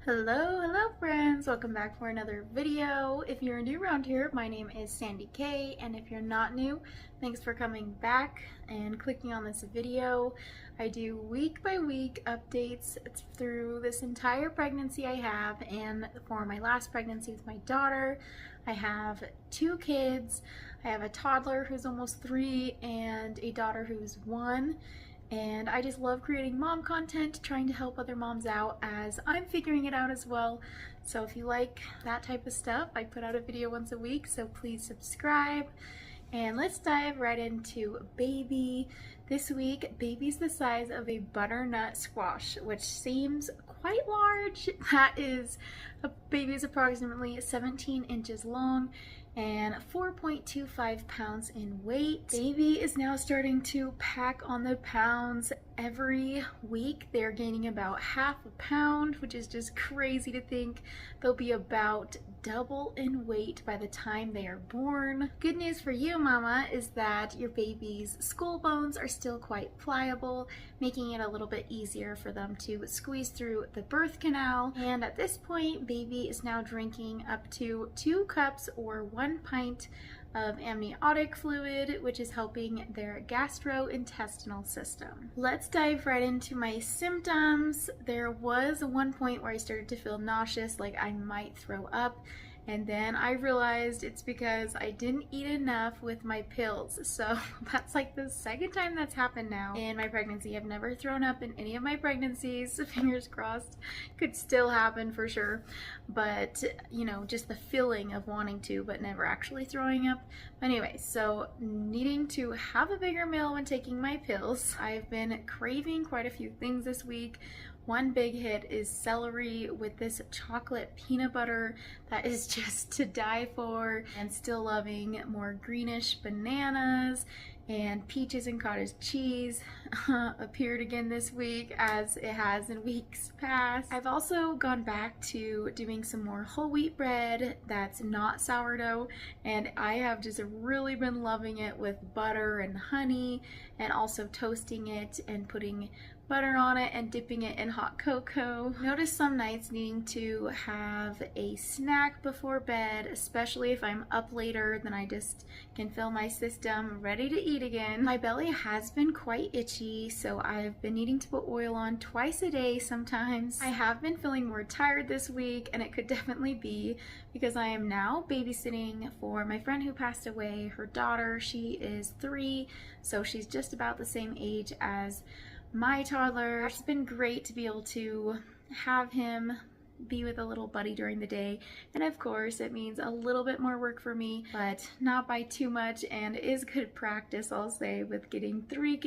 Hello friends, welcome back for another video. If you're new around here, my name is Sandy-Kaye, and if you're not new, thanks for coming back and clicking on this video. I do week by week updates through this entire pregnancy I have, and for my last pregnancy with my daughter, I have 2 kids. I have a toddler who's almost 3 and a daughter who's 1. And I just love creating mom content, trying to help other moms out as I'm figuring it out as well. So if you like that type of stuff, I put out a video once a week, so please subscribe. And let's dive right into baby. This week, baby's the size of a butternut squash, which seems quite large. Baby is approximately 17 inches long and 4.25 pounds in weight. Baby is now starting to pack on the pounds every week. They're gaining about half a pound, which is just crazy to think. They'll be about double in weight by the time they are born. Good news for you, mama, is that your baby's skull bones are still quite pliable, making it a little bit easier for them to squeeze through the birth canal. And at this point, baby is now drinking up to 2 cups or 1 pint of amniotic fluid, which is helping their gastrointestinal system. Let's dive right into my symptoms. There was one point where I started to feel nauseous, like I might throw up. And then I realized it's because I didn't eat enough with my pills. So that's like the second time that's happened now in my pregnancy. I've never thrown up in any of my pregnancies. Fingers crossed. Could still happen for sure. But, you know, just the feeling of wanting to, but never actually throwing up. But anyway, so needing to have a bigger meal when taking my pills. I've been craving quite a few things this week. One big hit is celery with this chocolate peanut butter that is just to die for, and still loving more greenish bananas, and peaches and cottage cheese appeared again this week as it has in weeks past. I've also gone back to doing some more whole wheat bread that's not sourdough, and I have just really been loving it with butter and honey, and also toasting it and putting butter on it and dipping it in hot cocoa. Notice some nights needing to have a snack before bed, especially if I'm up later, then I just can feel my system ready to eat again. My belly has been quite itchy, so I've been needing to put oil on twice a day sometimes. I have been feeling more tired this week, and it could definitely be because I am now babysitting for my friend who passed away. Her daughter, she is 3, so she's just about the same age as my toddler. It's been great to be able to have him be with a little buddy during the day, and of course it means a little bit more work for me, but not by too much, and is good practice, I'll say, with getting 3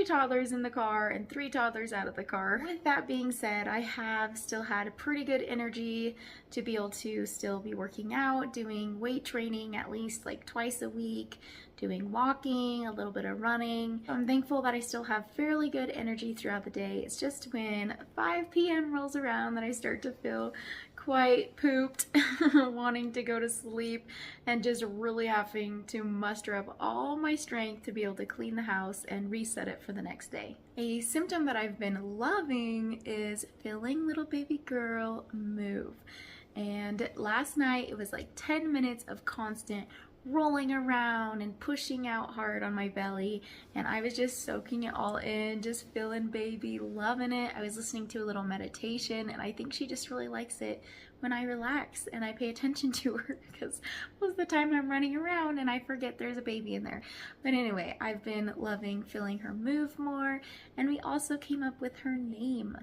toddlers in the car and 3 toddlers out of the car. With that being said, I have still had a pretty good energy to be able to still be working out, doing weight training at least like twice a week, doing walking, a little bit of running. I'm thankful that I still have fairly good energy throughout the day. It's just when 5 p.m. rolls around that I start to feel quite pooped, wanting to go to sleep, and just really having to muster up all my strength to be able to clean the house and reset it for the next day. A symptom that I've been loving is feeling little baby girl move. And last night it was like 10 minutes of constant rolling around and pushing out hard on my belly, and I was just soaking it all in, just feeling baby, loving it. I was listening to a little meditation, and I think she just really likes it when I relax and I pay attention to her, because most of the time I'm running around and I forget there's a baby in there. But anyway, I've been loving feeling her move more, and we also came up with her name,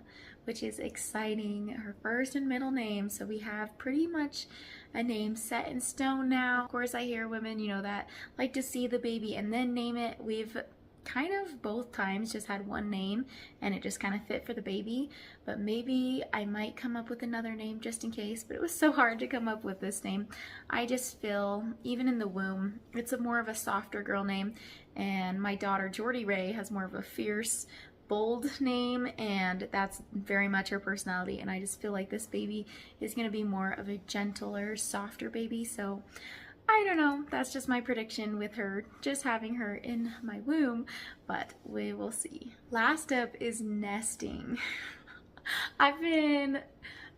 which is exciting, her first and middle name. So we have pretty much a name set in stone now. Of course, I hear women, you know, that like to see the baby and then name it. We've kind of both times just had one name and it just kind of fit for the baby, but maybe I might come up with another name just in case. But it was so hard to come up with this name. I just feel, even in the womb, it's more of a softer girl name, and my daughter Jordy Ray has more of a fierce, bold name, and that's very much her personality, and I just feel like this baby is going to be more of a gentler, softer baby. So I don't know, that's just my prediction with her, just having her in my womb, but we will see. Last up is nesting. I've been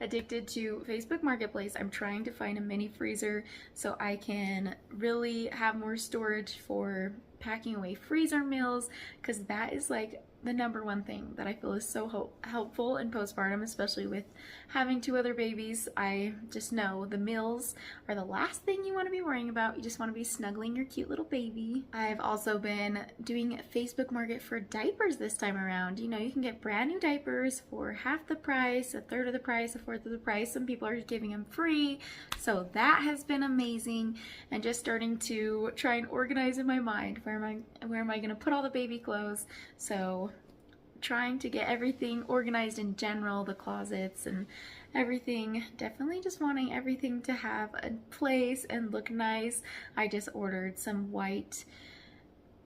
addicted to Facebook Marketplace. I'm trying to find a mini freezer so I can really have more storage for packing away freezer meals, because that is like the number one thing that I feel is so helpful in postpartum, especially with having 2 other babies. I just know the meals are the last thing you want to be worrying about. You just want to be snuggling your cute little baby. I've also been doing Facebook Market for diapers this time around. You know, you can get brand new diapers for half the price, a third of the price, a fourth of the price. Some people are giving them free. So that has been amazing, and just starting to try and organize in my mind where am I going to put all the baby clothes. So trying to get everything organized in general, the closets and everything. Definitely just wanting everything to have a place and look nice. I just ordered some white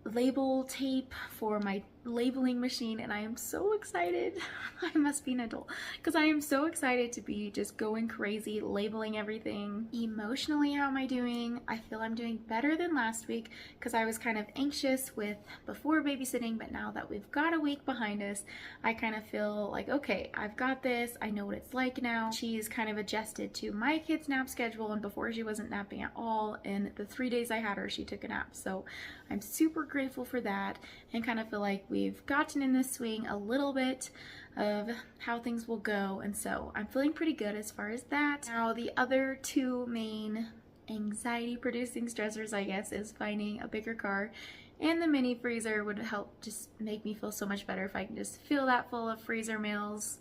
label tape for my labeling machine, and I am so excited. I must be an adult because I am so excited to be just going crazy labeling everything. Emotionally, how am I doing? I feel I'm doing better than last week because I was kind of anxious with before babysitting, but now that we've got a week behind us, I kind of feel like, okay, I've got this. I know what it's like now. She's kind of adjusted to my kid's nap schedule, and before she wasn't napping at all, and the 3 days I had her, she took a nap. So I'm super grateful for that, and kind of feel like we've gotten in the swing a little bit of how things will go, and so I'm feeling pretty good as far as that. Now the other 2 main anxiety producing stressors, I guess, is finding a bigger car, and the mini freezer would help just make me feel so much better if I can just fill that full of freezer meals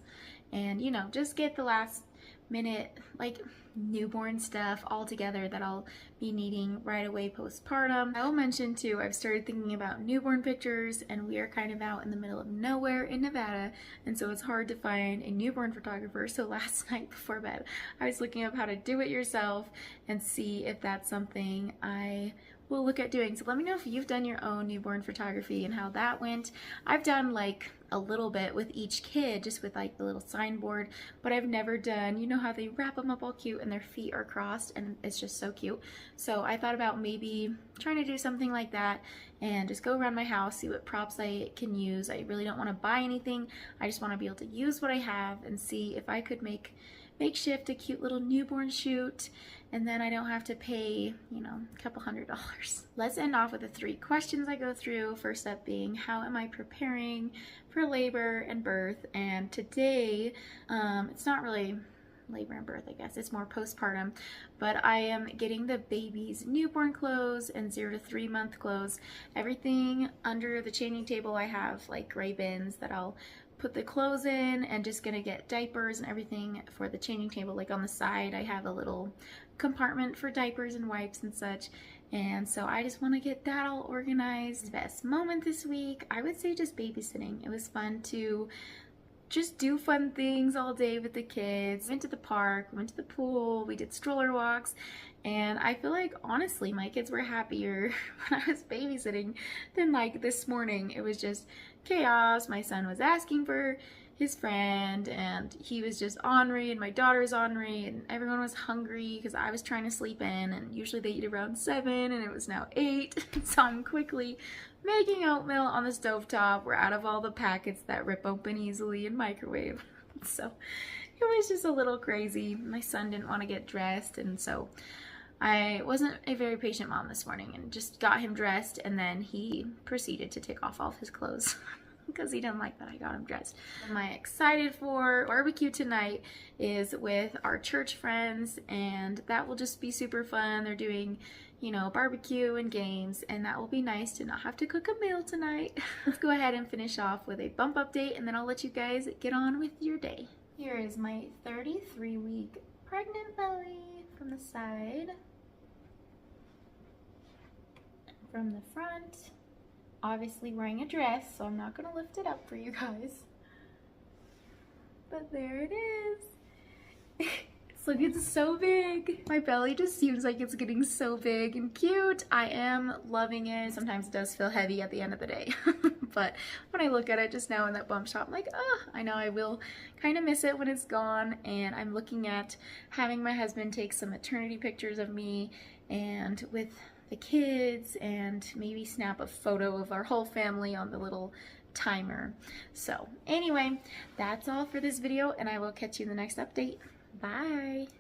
and, you know, just get the last minute like newborn stuff all together that I'll be needing right away postpartum. I will mention too, I've started thinking about newborn pictures, and we are kind of out in the middle of nowhere in Nevada, and so it's hard to find a newborn photographer. So last night before bed, I was looking up how to do it yourself and see if that's something I will look at doing. So let me know if you've done your own newborn photography and how that went. I've done like a little bit with each kid, just with like the little signboard, but I've never done, you know how they wrap them up all cute and their feet are crossed, and it's just so cute. So I thought about maybe trying to do something like that and just go around my house, see what props I can use. I really don't want to buy anything. I just want to be able to use what I have and see if I could makeshift a cute little newborn shoot, and then I don't have to pay, you know, a couple $100s. Let's end off with the 3 questions I go through. First up being, how am I preparing for labor and birth? And today, it's not really labor and birth, I guess. It's more postpartum, but I am getting the baby's newborn clothes and 0 to 3 month clothes. Everything under the changing table, I have like gray bins that I'll put the clothes in, and just gonna get diapers and everything for the changing table. Like on the side, I have a little compartment for diapers and wipes and such. And so I just want to get that all organized. Best moment this week, I would say just babysitting. It was fun to just do fun things all day with the kids. Went to the park, went to the pool, we did stroller walks, and I feel like honestly my kids were happier when I was babysitting than like this morning. It was just chaos. My son was asking for his friend, and he was just ornery, and my daughter's ornery, and everyone was hungry because I was trying to sleep in, and usually they eat around 7 and it was now 8. So I'm quickly making oatmeal on the stovetop. We're out of all the packets that rip open easily in microwave. So it was just a little crazy. My son didn't want to get dressed, and so I wasn't a very patient mom this morning and just got him dressed, and then he proceeded to take off all of his clothes because he didn't like that I got him dressed. What I'm excited for barbecue tonight is with our church friends, and that will just be super fun. They're doing, you know, barbecue and games, and that will be nice to not have to cook a meal tonight. Let's go ahead and finish off with a bump update, and then I'll let you guys get on with your day. Here is my 33-week pregnant belly from the side. From the front, obviously wearing a dress, so I'm not gonna lift it up for you guys, but there it is. It's looking so big. My belly just seems like it's getting so big and cute. I am loving it. Sometimes it does feel heavy at the end of the day, but when I look at it just now in that bump shot, I'm like, oh, I know I will kind of miss it when it's gone. And I'm looking at having my husband take some maternity pictures of me and with the kids, and maybe snap a photo of our whole family on the little timer. So anyway, that's all for this video, and I will catch you in the next update. Bye.